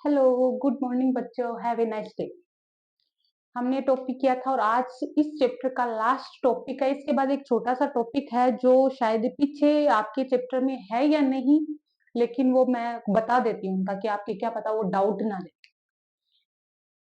Hello, good morning बच्चों, have a nice day. हमने topic किया था और आज इस चैप्टर का लास्ट टॉपिक है। इसके बाद एक छोटा सा टॉपिक है जो शायद पीछे आपके चैप्टर में है या नहीं, लेकिन वो मैं बता देती हूँ ताकि आपके क्या पता वो डाउट ना रहे।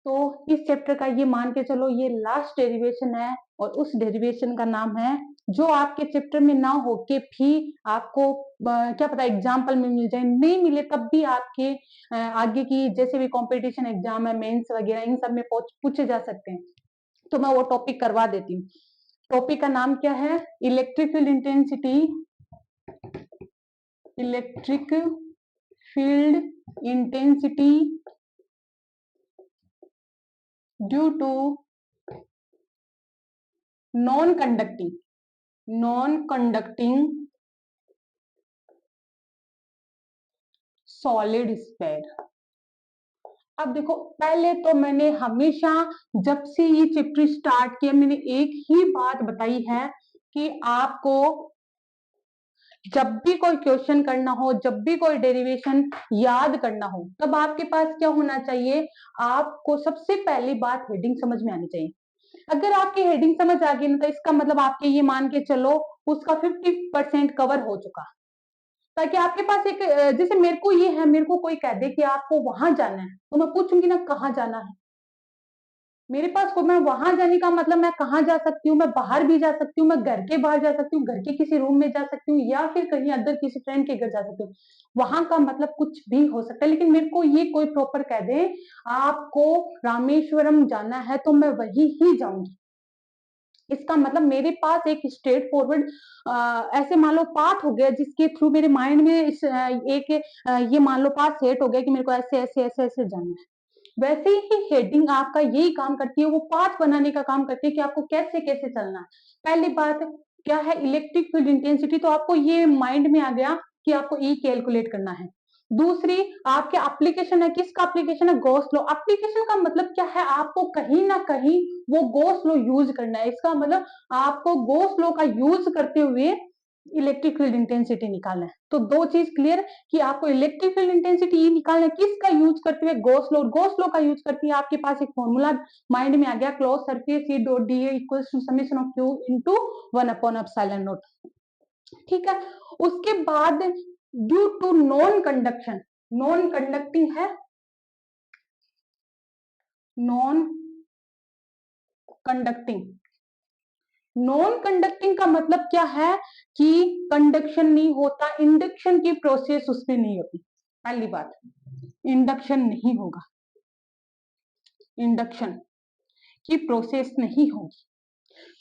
तो इस चैप्टर का ये मान के चलो ये लास्ट डेरिवेशन है और उस डेरिवेशन का नाम है जो आपके चैप्टर में ना हो के भी आपको क्या पता एग्जाम्पल में मिल जाए, नहीं मिले तब भी आपके आगे की जैसे भी कंपटीशन एग्जाम है, मेंस वगैरह इन सब में पूछे जा सकते हैं। तो मैं वो टॉपिक करवा देती हूँ। टॉपिक का नाम क्या है? Electric field intensity. Electric field intensity due to non conducting solid sphere. अब देखो, पहले तो मैंने हमेशा जब से ये चैप्टर स्टार्ट किया मैंने एक ही बात बताई है कि आपको जब भी कोई क्वेश्चन करना हो, जब भी कोई डेरिवेशन याद करना हो, तब आपके पास क्या होना चाहिए? आपको सबसे पहली बात हेडिंग समझ में आनी चाहिए। अगर आपकी हेडिंग समझ आ गई ना तो इसका मतलब आपके ये मान के चलो उसका 50% कवर हो चुका। ताकि आपके पास एक जैसे मेरे को ये है, मेरे को कोई कह दे कि आपको वहां जाना है तो मैं पूछूंगी ना कहाँ जाना है। मेरे पास को मैं वहां जाने का मतलब मैं कहाँ जा सकती हूँ, मैं बाहर भी जा सकती हूँ, मैं घर के बाहर जा सकती हूँ, घर के किसी रूम में जा सकती हूँ या फिर कहीं अदर किसी फ्रेंड के घर जा सकती हूँ। वहां का मतलब कुछ भी हो सकता है, लेकिन मेरे को ये कोई प्रॉपर कह दे आपको रामेश्वरम जाना है तो मैं वही ही जाऊंगी। इसका मतलब मेरे पास एक स्ट्रेट फॉरवर्ड ऐसे मान लो पाथ हो गया जिसके थ्रू मेरे माइंड में ये मान लो पाथ सेट हो गया कि मेरे को ऐसे ऐसे ऐसे ऐसे जाना है। वैसे ही हेडिंग आपका यही काम करती है, वो पाथ बनाने का काम करती है कि आपको कैसे कैसे चलना है। पहली बात क्या है? इलेक्ट्रिक फील्ड इंटेंसिटी, तो आपको ये माइंड में आ गया कि आपको ई कैलकुलेट करना है। दूसरी आपके एप्लीकेशन है, किसका एप्लीकेशन है? Gauss law. एप्लीकेशन का मतलब क्या है? आपको कहीं ना कहीं वो गॉस लॉ यूज करना है। इसका मतलब आपको गॉस लॉ का यूज करते हुए इलेक्ट्रिक फील्ड इंटेंसिटी निकालना है। तो दो चीज क्लियर कि आपको इलेक्ट्रिक फील्ड इंटेंसिटी ये निकालना है किसका यूज करते हुए? Gauss law. गॉस लॉ का यूज करती है आपके पास एक फॉर्मूला माइंड में आ गया, close surface E dot D equals to summation of Q into 1 upon epsilon naught. ठीक है। उसके बाद due to non conduction, non conducting है, नॉन कंडक्टिंग। नॉन कंडक्टिंग का मतलब क्या है? कि कंडक्शन नहीं होता, इंडक्शन की प्रोसेस उसमें नहीं होती। पहली बात, इंडक्शन नहीं होगा, इंडक्शन की प्रोसेस नहीं होगी।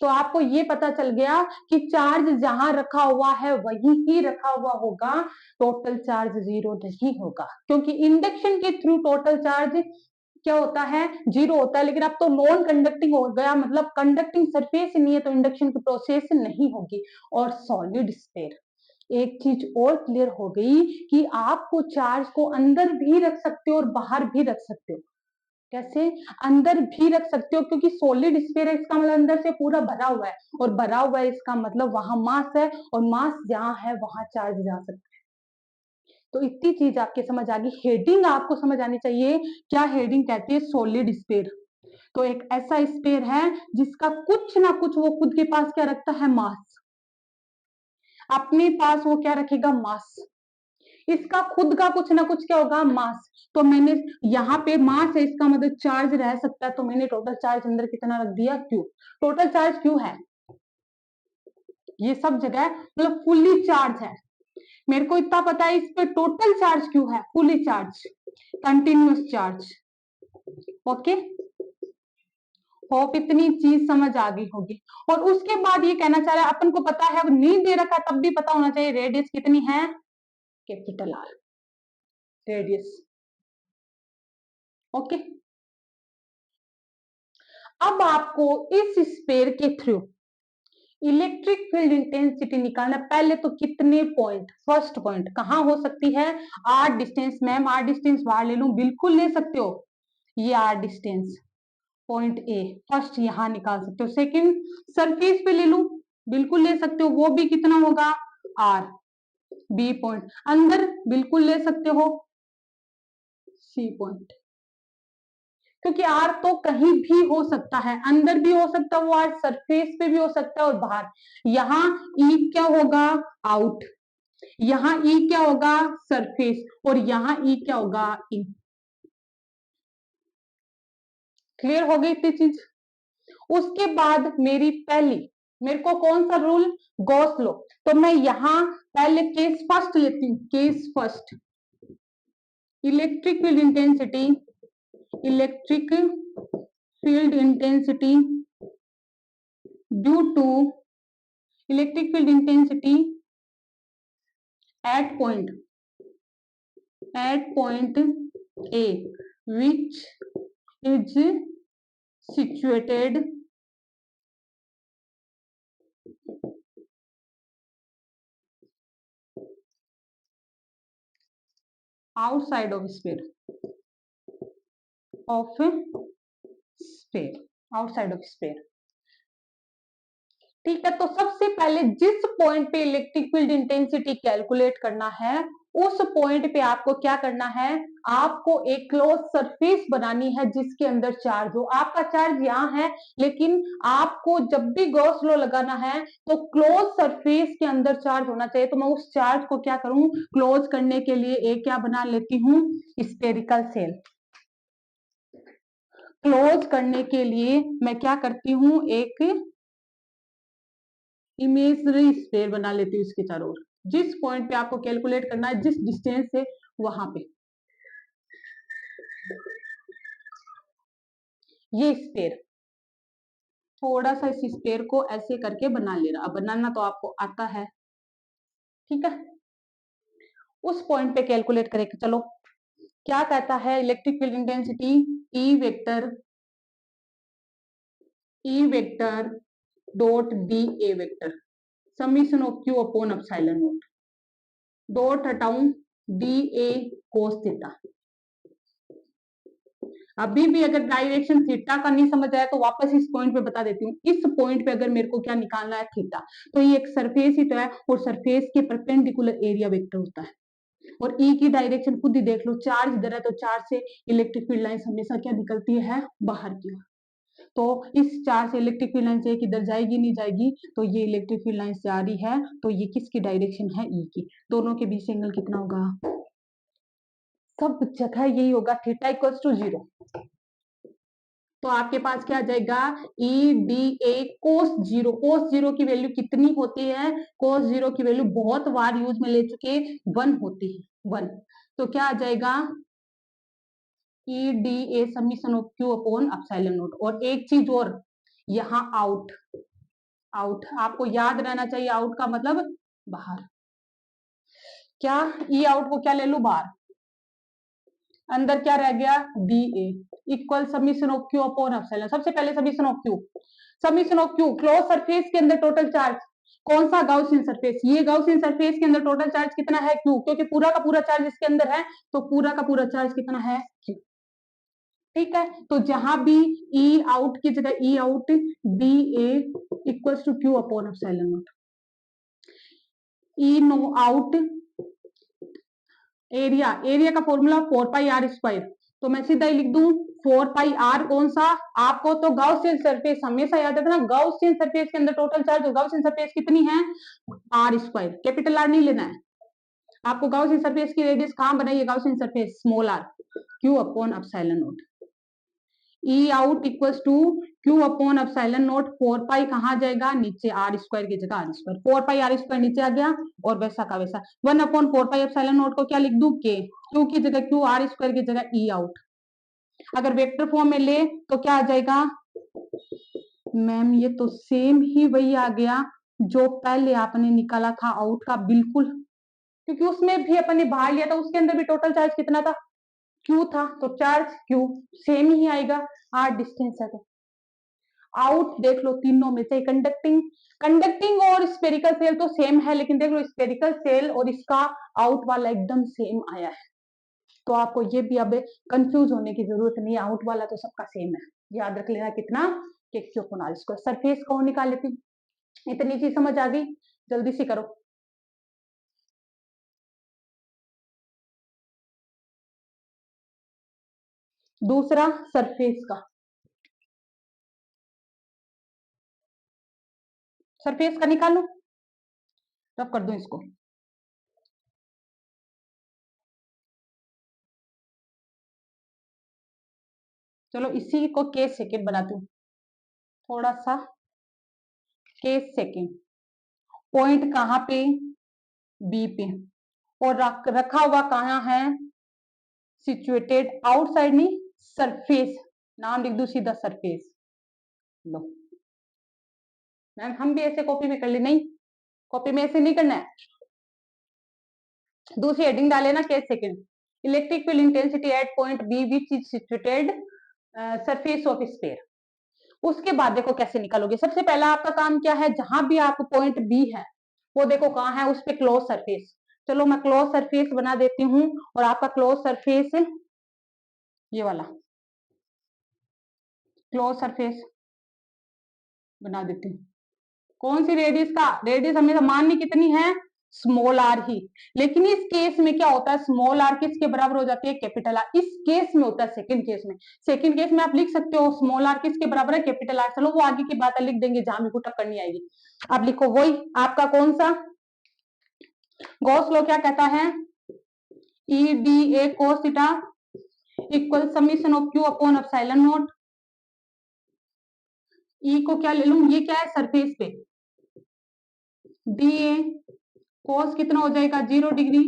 तो आपको ये पता चल गया कि चार्ज जहां रखा हुआ है वहीं ही रखा हुआ होगा, टोटल चार्ज जीरो नहीं होगा, क्योंकि इंडक्शन के थ्रू टोटल चार्ज क्या होता है? जीरो होता है। लेकिन अब तो नॉन कंडक्टिंग हो गया, मतलब कंडक्टिंग सरफेस नहीं है तो इंडक्शन की प्रोसेस नहीं होगी। और सॉलिड स्फीयर, एक चीज और क्लियर हो गई कि आपको चार्ज को अंदर भी रख सकते हो और बाहर भी रख सकते हो। कैसे? अंदर भी रख सकते हो क्योंकि सॉलिड स्फीयर है, इसका मतलब अंदर से पूरा भरा हुआ है, और भरा हुआ है इसका मतलब वहां मास है, और मास जहां है वहां चार्ज जा सकता है। तो इतनी चीज आपके समझ आ गई। हेडिंग आपको समझ आनी चाहिए। क्या हेडिंग कहती है? Solid sphere. तो एक ऐसा स्फीयर है जिसका कुछ ना कुछ वो खुद के पास क्या रखता है? मास। अपने पास वो क्या रखेगा? मास। इसका खुद का कुछ ना कुछ क्या होगा? मास। तो मैंने यहाँ पे मास है, इसका मतलब चार्ज रह सकता है, तो मैंने टोटल चार्ज अंदर कितना रख दिया? क्यू। टोटल चार्ज क्यू है, ये सब जगह मतलब फुल्ली चार्ज है। मेरे को इतना पता है इस पे टोटल चार्ज क्यू है, fully charge, continuous charge. Okay, hope इतनी चीज समझ आ गई होगी। और उसके बाद ये कहना चाह रहा है, अपन को पता है, नहीं दे रखा तब भी पता होना चाहिए रेडियस कितनी है? Capital R radius. ओके, अब आपको इस स्फीयर के थ्रू इलेक्ट्रिक फील्ड इंटेंसिटी निकालना। पहले तो कितने पॉइंट? फर्स्ट पॉइंट कहां हो सकती है? R distance. Ma'am R distance बाहर ले लूं? बिल्कुल ले सकते हो, ये R distance point A first यहां निकाल सकते हो। सेकंड सरफेस पे ले लूं? बिल्कुल ले सकते हो, वो भी कितना होगा? आर। बी पॉइंट अंदर बिल्कुल ले सकते हो, सी पॉइंट, क्योंकि आर तो कहीं भी हो सकता है, अंदर भी हो सकता है वो आर, सरफेस पे भी हो सकता है और बाहर। यहां ई क्या होगा, आउट, यहां ई क्या होगा, सरफेस, और यहां ई क्या होगा, इन। क्लियर हो गई इतनी चीज। उसके बाद मेरे को कौन सा रूल, गॉस लॉ। तो मैं यहां पहले केस फर्स्ट लेती हूं, case first, electric field intensity, electric field intensity due to electric field intensity at point A which is situated outside of sphere, outside of sphere। ठीक है, तो सबसे पहले जिस पॉइंट पे इलेक्ट्रिक फील्ड इंटेंसिटी कैलकुलेट करना है, उस पॉइंट पे आपको क्या करना है, आपको एक क्लोज सरफेस बनानी है जिसके अंदर चार्ज हो। आपका चार्ज यहां है, लेकिन आपको जब भी गॉस लॉ लगाना है तो क्लोज सरफेस के अंदर चार्ज होना चाहिए। तो मैं उस चार्ज को क्या करूं, क्लोज करने के लिए एक क्या बना लेती हूं, स्फेरिकल सेल। क्लोज करने के लिए मैं क्या करती हूं, एक इमेजरी स्फीयर बना लेती हूँ इसके चारों ओर। जिस पॉइंट पे आपको कैलकुलेट करना है, जिस डिस्टेंस से, वहां पे ये स्फीयर, थोड़ा सा इस स्फीयर को ऐसे करके बना लेना। अब बनाना तो आपको आता है, ठीक है। उस पॉइंट पे कैलकुलेट करें, चलो क्या कहता है electric field intensity, E vector dot D A vector summation of Q upon epsilon not, dot हटाऊं डी ए कोस थीटा। अभी भी अगर डायरेक्शन थीटा का नहीं समझ आया तो वापस इस पॉइंट पे बता देती हूँ। इस पॉइंट पे अगर मेरे को क्या निकालना है, थीटा, तो ये एक सरफेस ही तो है, और सरफेस के परपेंडिकुलर एरिया वेक्टर होता है। और ई की डायरेक्शन खुद ही देख लो, चार्ज इधर है तो चार्ज से इलेक्ट्रिक फील्ड लाइन हमेशा क्या निकलती है, बाहर की ओर। तो इस चार्ज से इलेक्ट्रिक फील्ड लाइन से किधर जाएगी, नहीं जाएगी, तो ये इलेक्ट्रिक फील्ड लाइन से आ रही है, तो ये किसकी डायरेक्शन है, ई की। दोनों के बीच एंगल कितना होगा, सब जगह यही होगा, थीटा इक्वल्स टू 0। तो आपके पास क्या आ जाएगा, ई डी ए कोस 0। कोस 0 की वैल्यू कितनी होती है, कोस 0 की वैल्यू बहुत बार यूज में ले चुके, 1 होती है, 1। तो क्या आ जाएगा, ई D A summation of Q upon epsilon not. और एक चीज और, यहां आउट, आपको याद रहना चाहिए, आउट का मतलब बाहर। क्या ई आउट को क्या ले लू, बाहर, अंदर क्या रह गया, D A equal summation of Q upon epsilon. सबसे पहले summation of Q, close surface के अंदर टोटल चार्ज, कौन सा, गाउसियन सरफेस। ये गाउसियन सरफेस के अंदर टोटल चार्ज कितना है, क्यू, क्योंकि पूरा का पूरा चार्ज इसके अंदर है, तो पूरा का पूरा चार्ज कितना है, क्यू। ठीक है, तो जहां भी ई आउट की जगह E out D A equals to Q upon epsilon naught. E no out area का फॉर्मूला 4 पाई आर स्क्वायर, तो मैं सीधा ही लिख दूं 4 पाई आर, कौन सा, आपको तो गाउसियन सरफेस हमेशा याद रखना, गाउसियन सरफेस के अंदर टोटल चार्ज, गाउसियन सरफेस कितनी है, आर स्क्वायर, कैपिटल आर नहीं लेना है आपको। गाउसियन सरफेस की रेडियस कहां बनाइए, Gaussian surface small R, Q upon epsilon naught. E out equals to Q upon epsilon naught, 4 pi कहां जाएगा, नीचे, आर स्क्वायर की जगह R square, 4 pi R square नीचे आ गया, और वैसा का वैसा 1 अपॉन 4 पाई एप्सिलॉन नॉट को क्या लिख दूं, के, क्यू की जगह क्यू, आर स्क्वायर की जगह ई आउट। अगर वेक्टर फॉर्म में ले तो क्या आ जाएगा, मैम ये तो सेम ही वही आ गया जो पहले आपने निकाला था आउट का, बिल्कुल, क्योंकि उसमें भी अपन ने बाहर लिया था, उसके अंदर भी टोटल चार्ज कितना था, क्यू था, तो चार्ज क्यू सेम ही आएगा, आर डिस्टेंस है तो। आउट देख लो तीनों में से, कंडक्टिंग और स्पेरिकल सेल तो सेम है, लेकिन देख लो स्पेरिकल सेल और इसका आउट वाला एकदम सेम आया है। तो आपको ये भी अब कंफ्यूज होने की जरूरत नहीं है, आउट वाला तो सबका सेम है। याद रख लेना कितना, कि Q upon R square. Surface कौन निकाल लेती हूँ, इतनी चीज समझ आ गई, जल्दी से करो। दूसरा सरफेस का, सरफेस का निकालो, रब कर दो इसको। चलो इसी को के सेकेंड बनाती हूँ, थोड़ा सा के सेकेंड। पॉइंट कहाँ पे, बी पे, और रखा हुआ कहाँ है, सिचुएटेड आउटसाइड नहीं, सरफेस, नाम लिख दू सीधा सरफेस। लो मैम हम भी ऐसे कॉपी में कर ले, नहीं कॉपी में ऐसे नहीं करना है, दूसरी हेडिंग डाले ना, के second, electric field intensity at point B which is situated surface of sphere. उसके बाद देखो कैसे निकालोगे। सबसे पहला आपका काम क्या है, जहां भी आपको पॉइंट बी है वो देखो कहाँ है, उस पर क्लोज सरफेस। चलो मैं क्लोज सरफेस बना देती हूँ, और आपका क्लोज सरफेस ये वाला क्लोज सरफेस बना देती हूँ। कौन सी रेडियस का, रेडियस हमें माननी कितनी है, स्मॉल आर ही। लेकिन इस केस में क्या होता है, स्मॉल आर किसके बराबर हो जाती है, कैपिटल आर। इस केस में होता है सेकंड केस में, सेकंड केस में आप लिख सकते हो स्मॉल आर किसके बराबर है, कैपिटल आर। चलो वो आगे की बात लिख देंगे जहां भी पुटअप करनी आएगी। अब लिखो वही आपका कौन सा, गॉस लॉ क्या कहता है, E D A cos theta equal summation of Q upon epsilon naught. E को क्या ले लूं, ये क्या है सरफेस पे, डी ए कोस कितना हो जाएगा 0 डिग्री,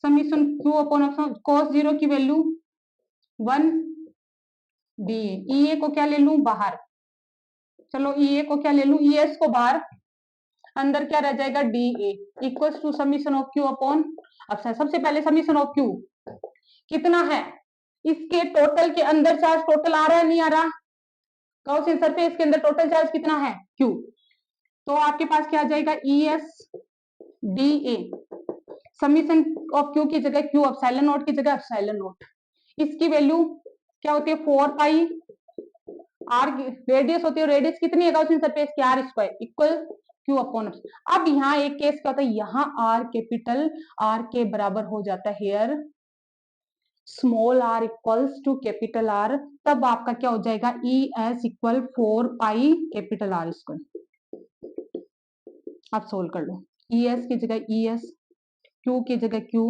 समीशन क्यू अपॉन कोस 0 की वैल्यू 1 डी ए। ई ए को क्या ले लूं बाहर, चलो ई ए को क्या ले लूं, ई एस को बाहर, अंदर क्या रह जाएगा D A equal to summation of Q upon, अब सबसे पहले समीशन ऑफ क्यू कितना है, इसके टोटल के अंदर चार्ज टोटल आ रहा है नहीं आ रहा, गॉसियन सरफेस के अंदर टोटल चार्ज कितना है क्यू, तो आपके पास क्या आ जाएगा E S D A, summation of Q की जगह क्यू, एप्सिलॉन नॉट की जगह एप्सिलॉन नॉट। इसकी वैल्यू क्या होती है 4 पाई आर, रेडियस होती है, रेडियस कितनी है गॉसियन सरफेस की, R square equal Q upon. अब यहाँ एक केस क्या होता है, यहाँ आर कैपिटल आर के बराबर हो जाता है here small R equals to capital R, तब आपका क्या हो जाएगा E S equal 4 pi capital R square. आप सोल्व कर लो, ई एस की जगह ई एस, क्यू की जगह क्यू,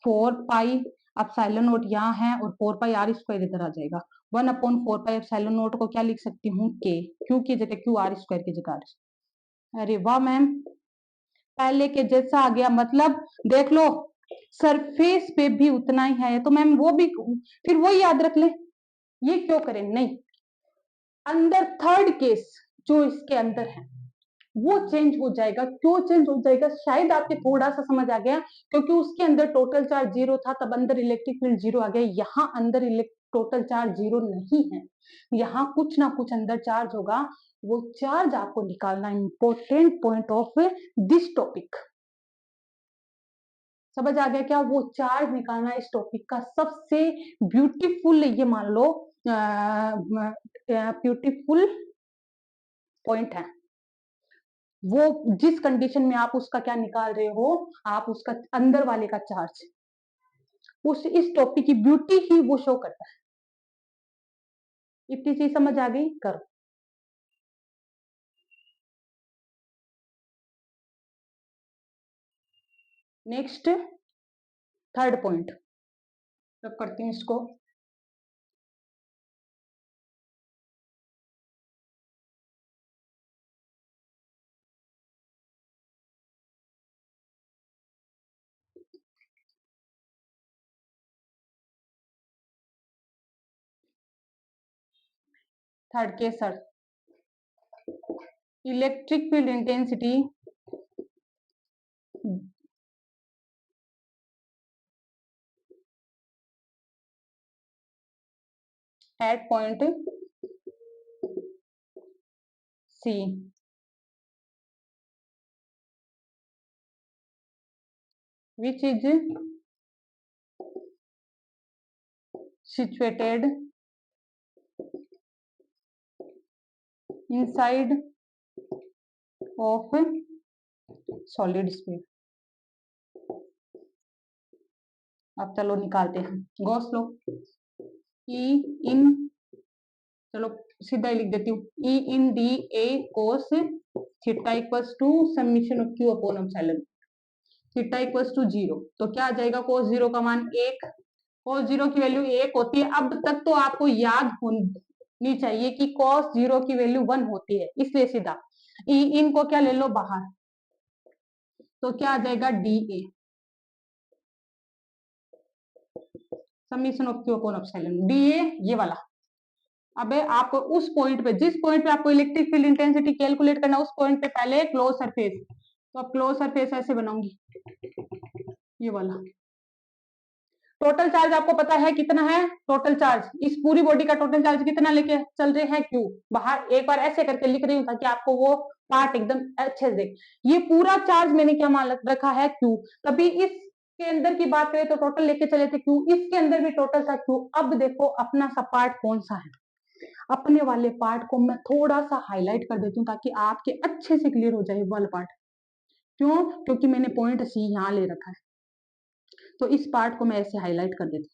4 पाई एप्सिलॉन नोट यहाँ है, और 4 पाई आर स्क्वायर इधर आ जाएगा, 1 अपॉन 4 पाई एप्सिलॉन नोट को क्या लिख सकती हूँ के, क्यू की जगह क्यू, आर स्क्वायर की जगह आर। अरे वाह मैम, पहले के जैसा आ गया, मतलब देख लो सरफेस पे भी उतना ही है, तो मैम वो भी फिर वो याद रख ले, ये क्यों करें, नहीं अंदर थर्ड केस जो इसके अंदर है वो चेंज हो जाएगा। क्यों चेंज हो जाएगा, शायद आपके थोड़ा सा समझ आ गया, क्योंकि उसके अंदर टोटल चार्ज 0 था, तब अंदर इलेक्ट्रिक फील्ड 0 आ गया। यहाँ अंदर टोटल चार्ज 0 नहीं है, यहाँ कुछ ना कुछ अंदर चार्ज होगा, वो चार्ज आपको निकालना important point of this topic. समझ आ गया क्या, वो चार्ज निकालना इस टॉपिक का सबसे ब्यूटीफुल, ये मान लो ब्यूटीफुल पॉइंट है। वो जिस कंडीशन में आप उसका क्या निकाल रहे हो, आप उसका अंदर वाले का चार्ज, उस इस टॉपिक की ब्यूटी ही वो शो करता है। इतनी चीज समझ आ गई, करो नेक्स्ट थर्ड पॉइंट, तब करती हूँ इसको। Third case sir, electric field intensity at point C which is situated inside of solid sphere। अब चलो निकालते हैं गॉस लॉ। ई इन, चलो सीधा ही लिख देती हूँ, E in D A cos theta equals to summation of Q upon epsilon, theta equals to 0। तो क्या आ जाएगा, कोस 0 का मान 1, कोस 0 की वैल्यू 1 होती है। अब तक तो आपको याद होनी चाहिए कि कोस 0 की वैल्यू 1 होती है, इसलिए सीधा ई इन को क्या ले लो बाहर, तो क्या आ जाएगा D A summation of Q upon epsilon, D A ये वाला। अबे आपको उस पॉइंट पे, जिस पॉइंट पे आपको इलेक्ट्रिक फील्ड इंटेंसिटी कैलकुलेट करना, उस पॉइंट पे पहले क्लोज सरफेस, तो अब क्लोज सरफेस ऐसे बनाऊंगी, ये वाला। टोटल चार्ज आपको पता है कितना है, टोटल चार्ज इस पूरी बॉडी का टोटल चार्ज कितना लेके चल रहे हैं, क्यू। बाहर एक बार ऐसे करके लिख रही हूँ ताकि आपको वो पार्ट एकदम अच्छे से देख। ये पूरा चार्ज मैंने क्या मान रखा है, क्यू। तभी इसके अंदर की बात करें तो टोटल लेके चले थे क्यू, इसके अंदर भी टोटल था क्यू। अब देखो अपना सा पार्ट कौन सा है, अपने वाले पार्ट को मैं थोड़ा सा हाईलाइट कर देती हूँ ताकि आपके अच्छे से क्लियर हो जाए वाला पार्ट। क्यों, क्योंकि मैंने पॉइंट सी यहाँ ले रखा है, तो इस पार्ट को मैं ऐसे हाईलाइट कर देती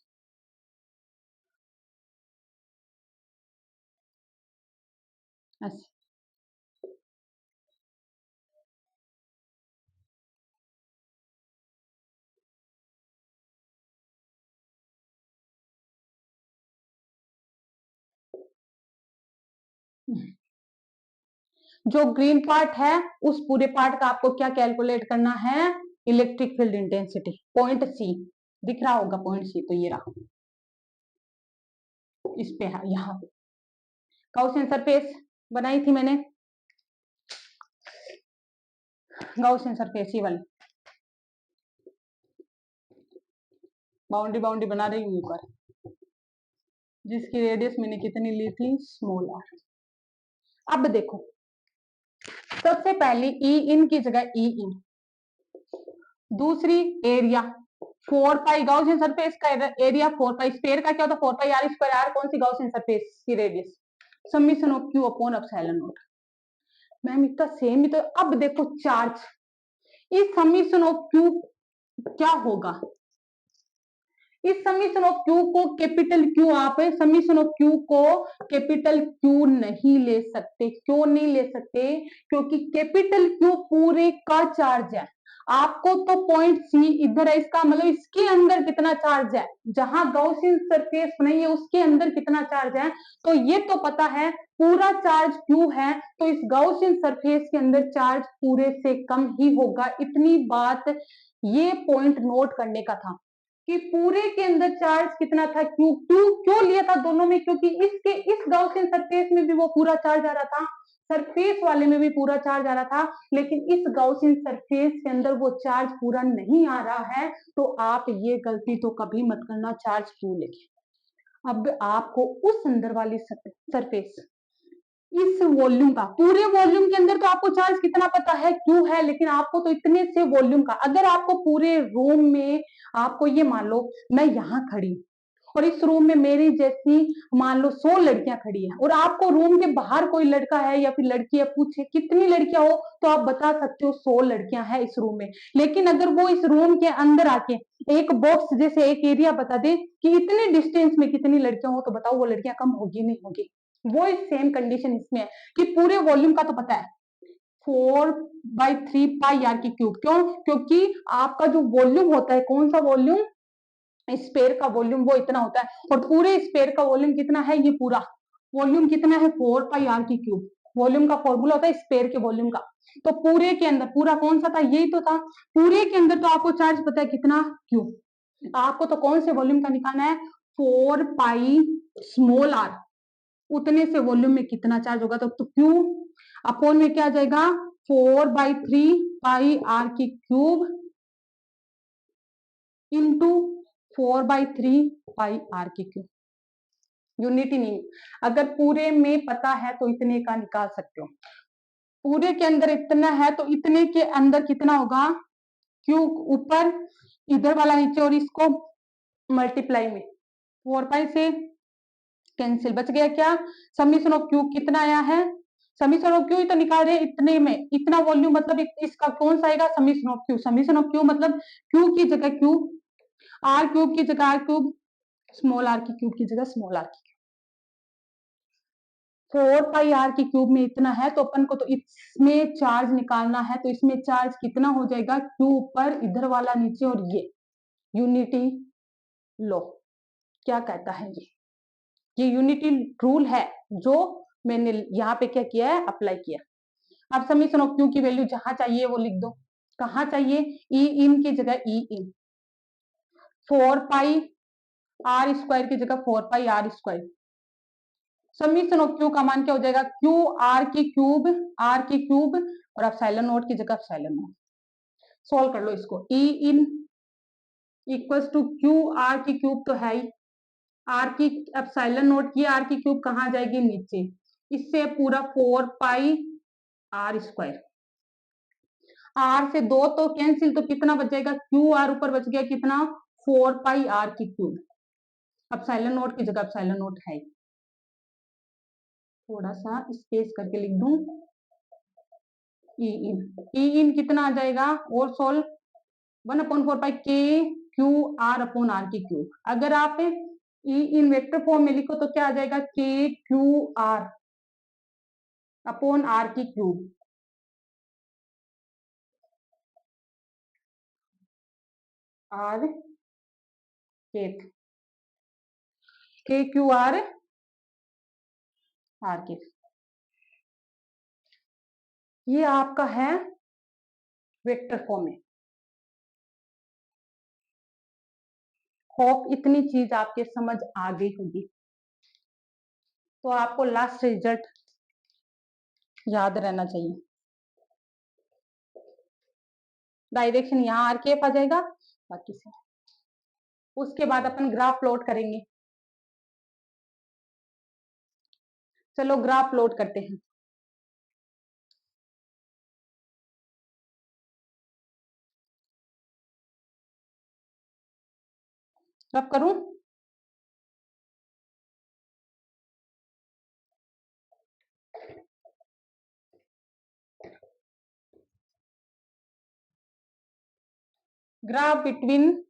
हूँ ऐसे। जो ग्रीन पार्ट है उस पूरे पार्ट का आपको क्या कैलकुलेट करना है, electric field intensity, point C दिख रहा होगा, पॉइंट सी तो ये रहा, इस पे है यहाँ पे गाउसियन सरफेस बनाई थी मैंने, गाउसियन सरफेस ये वाली बाउंड्री बाउंड्री बना रही हूँ ऊपर, जिसकी रेडियस मैंने कितनी ली थी, स्मॉल आर। अब देखो सबसे पहले ई इन की जगह ई इन, दूसरी एरिया 4 पाई गॉसियन सरफेस का एरिया 4 पाई, स्फीयर का क्या होता है 4 पाई आर स्क्वायर, आर कौन सी गॉसियन सरफेस की radius, summation of Q upon epsilon not. Ma'am इतना सेम ही तो। अब देखो चार्ज, इस समीशन ऑफ क्यू क्या होगा, इस समीशन ऑफ क्यू को कैपिटल क्यू, आप समीशन ऑफ क्यू को कैपिटल क्यू नहीं ले सकते। क्यों नहीं ले सकते, क्योंकि कैपिटल क्यू पूरे का चार्ज है। आपको तो पॉइंट सी इधर है, इसका मतलब इसके अंदर कितना चार्ज है, जहां गॉसियन सरफेस बनाई है उसके अंदर कितना चार्ज है, तो ये तो पता है पूरा चार्ज क्यू है, तो इस गॉसियन सरफेस के अंदर चार्ज पूरे से कम ही होगा। इतनी बात ये पॉइंट नोट करने का था कि पूरे के अंदर चार्ज कितना था, क्यू। क्यू क्यों लिया था दोनों में, क्योंकि इसके इस गॉसियन सरफेस में भी वो पूरा चार्ज आ रहा था, सरफेस वाले में भी पूरा चार्ज आ रहा था, लेकिन इस गॉसियन सरफेस के अंदर वो चार्ज पूरा नहीं आ रहा है। तो आप ये गलती तो कभी मत करना, चार्ज क्यू लेके। अब आपको उस अंदर वाली सरफेस, इस वॉल्यूम का, पूरे वॉल्यूम के अंदर तो आपको चार्ज कितना पता है, क्यू है, लेकिन आपको तो इतने से वॉल्यूम का, अगर आपको पूरे रूम में, आपको ये मान लो मैं यहाँ खड़ी हूँ और इस रूम में मेरी जैसी मान लो 100 लड़कियां खड़ी हैं, और आपको रूम के बाहर कोई लड़का है या फिर लड़की है, पूछे कितनी लड़कियां हो, तो आप बता सकते हो 100 लड़कियां हैं इस रूम में। लेकिन अगर वो इस रूम के अंदर आके एक बॉक्स जैसे एक एरिया बता दे कि इतने डिस्टेंस में कितनी लड़कियां हो, तो बताओ वो लड़कियां कम होगी नहीं होगी। वो सेम कंडीशन इसमें है कि पूरे वॉल्यूम का तो पता है 4/3 पाई आर की क्यूब। क्यों, क्योंकि आपका जो वॉल्यूम होता है, कौन सा वॉल्यूम, स्पेयर का वॉल्यूम वो इतना होता है, और पूरे स्पेयर का वॉल्यूम कितना है, ये पूरा वॉल्यूम कितना है 4 पाई आर की क्यूब। वॉल्यूम का फॉर्मूला होता है स्पेयर के वॉल्यूम का। तो पूरे के अंदर, पूरा कौन सा था, यही तो था, पूरे के अंदर तो आपको चार्ज पता है कितना, क्यूब। आपको तो कौन से वॉल्यूम का निकालना है, 4 पाई स्मॉल आर, उतने से वॉल्यूम में कितना चार्ज होगा, तो क्यू अपॉन में क्या आ जाएगा, 4/3 पाई आर की क्यूब इंटू 4/3 पाई आर की क्यूब। यूनिटी नहीं, अगर पूरे में पता है तो इतने का निकाल सकते हो, पूरे के अंदर इतना है तो इतने के अंदर कितना होगा, क्यूब ऊपर, इधर वाला नीचे, और इसको मल्टीप्लाई में 4 पाई से कैंसिल, बच गया क्या, समीशन ऑफ क्यू कितना आया है, समीशन ऑफ क्यू तो निकाल रहे इतने में, इतना वॉल्यूम मतलब इसका कौन सा आएगा, summation of Q. Summation of Q मतलब क्यू की जगह क्यू, आर क्यूब की जगह आर क्यूब, स्मॉल आर की क्यूब की जगह स्मॉल आर की 4 पाई आर की क्यूब में इतना है, तो अपन को तो इसमें चार्ज निकालना है, तो इसमें चार्ज कितना हो जाएगा, क्यू ऊपर, इधर वाला नीचे, और ये यूनिटी लो क्या कहता है, ये यूनिटी रूल है जो मैंने यहाँ पे क्या किया है, अप्लाई किया। अब समीकरण ऑफ क्यू की वैल्यू जहां चाहिए वो लिख दो। कहां चाहिए, ई इन की जगह ई इन, 4 पाई आर स्क्वायर की जगह 4 पाई आर स्क्वायर। समीकरण ऑफ क्यू का मान क्या हो जाएगा, क्यू आर की क्यूब, आर की क्यूब, और एप्सिलॉन नोट की जगह एप्सिलॉन नोट। सॉल्व कर लो इसको, ई इन इक्वल्स टू क्यू आर की क्यूब तो है ही, आर की एप्सिलॉन नोट की आर की क्यूब कहां जाएगी, नीचे, इससे पूरा 4 पाई आर स्क्वायर, आर से 2 तो कैंसिल, तो कितना बच जाएगा, क्यू आर ऊपर बच गया कितना, 4 पाई आर की क्यूब, एप्सिलॉन नोट की जगह एप्सिलॉन नोट है, थोड़ा सा स्पेस करके लिख दूं, ई इन, ई इन कितना आ जाएगा, और सोल्व 1/4 पाई के क्यू आर अपॉन आर की क्यूब। अगर आप ई इन वेक्टर फॉर्म में लिखो तो क्या आ जाएगा, के क्यू आर अपॉन आर की क्यूब, आर के क्यू आर के, ये आपका है वेक्टर फॉर्म में। होप इतनी चीज आपके समझ आ गई होगी, तो आपको लास्ट रिजल्ट याद रहना चाहिए। डायरेक्शन यहाँ आर के एफ आ जाएगा, बाकी से उसके बाद अपन ग्राफ प्लॉट करेंगे। चलो ग्राफ प्लॉट करते हैं। अब करूं, graph between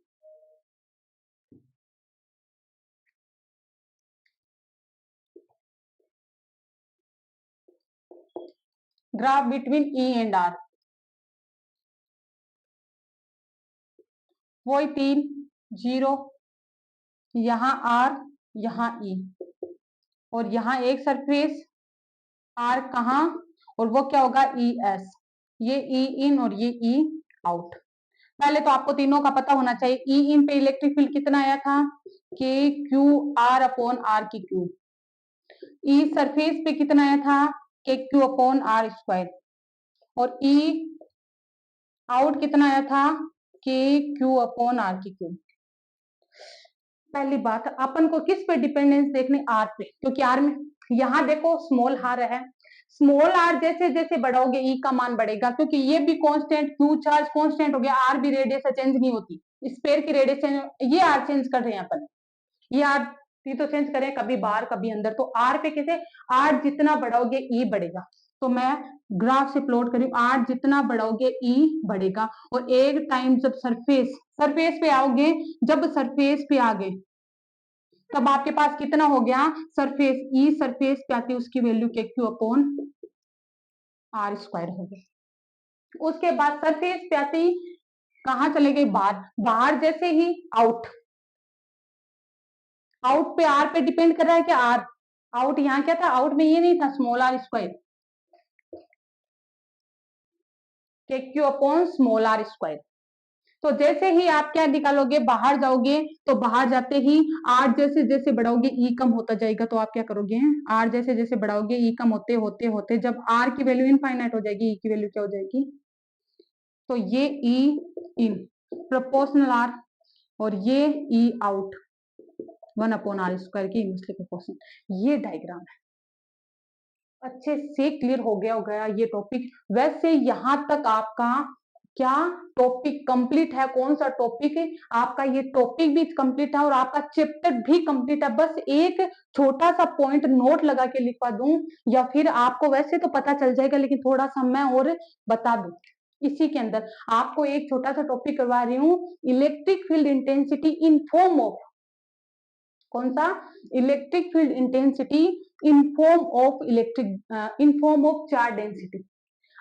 E and R, वही 3 0, यहाँ आर, यहाँ ई, और यहाँ एक सरफेस आर कहा, और वो क्या होगा, ई एस, ये ई इन और ये ई आउट। पहले तो आपको तीनों का पता होना चाहिए, ई इन पे इलेक्ट्रिक फील्ड कितना आया था, के क्यू आर अपॉन आर की क्यूब, ई सरफेस पे कितना आया था, के क्यू अपॉन आर स्क्वायर, और ई आउट कितना आया था, के क्यू अपॉन आर की क्यूब। पहली बात, अपन को किस पे डिपेंडेंस देखने, आर पे, क्योंकि आर में यहाँ देखो स्मॉल आर है, स्मॉल आर जैसे जैसे बढ़ाओगे ई का मान बढ़ेगा, क्योंकि ये भी कांस्टेंट, क्यू चार्ज कांस्टेंट हो गया, आर भी रेडियस चेंज नहीं होती, स्फीयर की रेडियस चेंज, ये आर चेंज कर रहे हैं अपन, ये आर तो चेंज करें, कभी बाहर कभी अंदर, तो आर पे कैसे, आर जितना बढ़ाओगे ई बढ़ेगा। तो मैं ग्राफ से प्लॉट करी, आर जितना बढ़ाओगे ई बढ़ेगा, और एक टाइम जब सरफेस पे आओगे, जब सरफेस पे आ गए तब आपके पास कितना हो गया, सरफेस, ई सरफेस पे आती है उसकी वैल्यू के क्यू अपॉन आर स्क्वायर हो गई। उसके बाद सरफेस पे आती कहां चले गए, बाहर, बाहर जैसे ही आउट, आउट पे आर पे डिपेंड कर रहा है क्या, आर आउट, यहाँ क्या था, आउट में ये नहीं था, small R square, K Q upon small R square. तो जैसे ही आप क्या निकालोगे, बाहर जाओगे, तो बाहर जाते ही आर जैसे जैसे बढ़ाओगे ई कम होता जाएगा, तो आप क्या करोगे, आर जैसे जैसे बढ़ाओगे ई कम होते होते होते जब आर की वैल्यू इनफाइनाइट हो जाएगी, ई की वैल्यू क्या हो जाएगी, तो ये ई इन प्रोपोर्शनल आर, और ये ई आउट 1/r स्क्वायर की इनवर्सली प्रोपोर्शनल। ये डायग्राम है, अच्छे से क्लियर हो गया ये टॉपिक। वैसे यहां तक आपका क्या टॉपिक कंप्लीट है, कौन सा टॉपिक है आपका, ये टॉपिक भी कंप्लीट है और आपका चैप्टर भी कंप्लीट है। बस एक छोटा सा पॉइंट नोट लगा के लिखवा दूं, या फिर आपको वैसे तो पता चल जाएगा, लेकिन थोड़ा सा मैं और बता दूं। इसी के अंदर आपको एक छोटा सा टॉपिक करवा रही हूं, electric field intensity in form of कौन सा? Electric field intensity in form of charge density.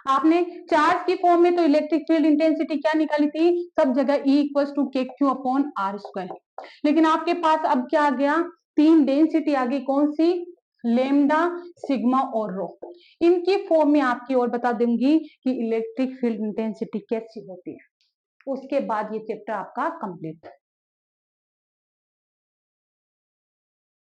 आपने चार्ज की फॉर्म में तो इलेक्ट्रिक फील्ड इंटेंसिटी क्या निकाली थी? सब जगह E इक्वल टू KQ/R²। लेकिन आपके पास अब क्या आ गया? तीन डेंसिटी आ गई, कौन सी? लेमडा, सिग्मा और रो। इनकी फॉर्म में आपकी और बता दूंगी कि इलेक्ट्रिक फील्ड इंटेंसिटी कैसी होती है। उसके बाद ये चैप्टर आपका कंप्लीट है।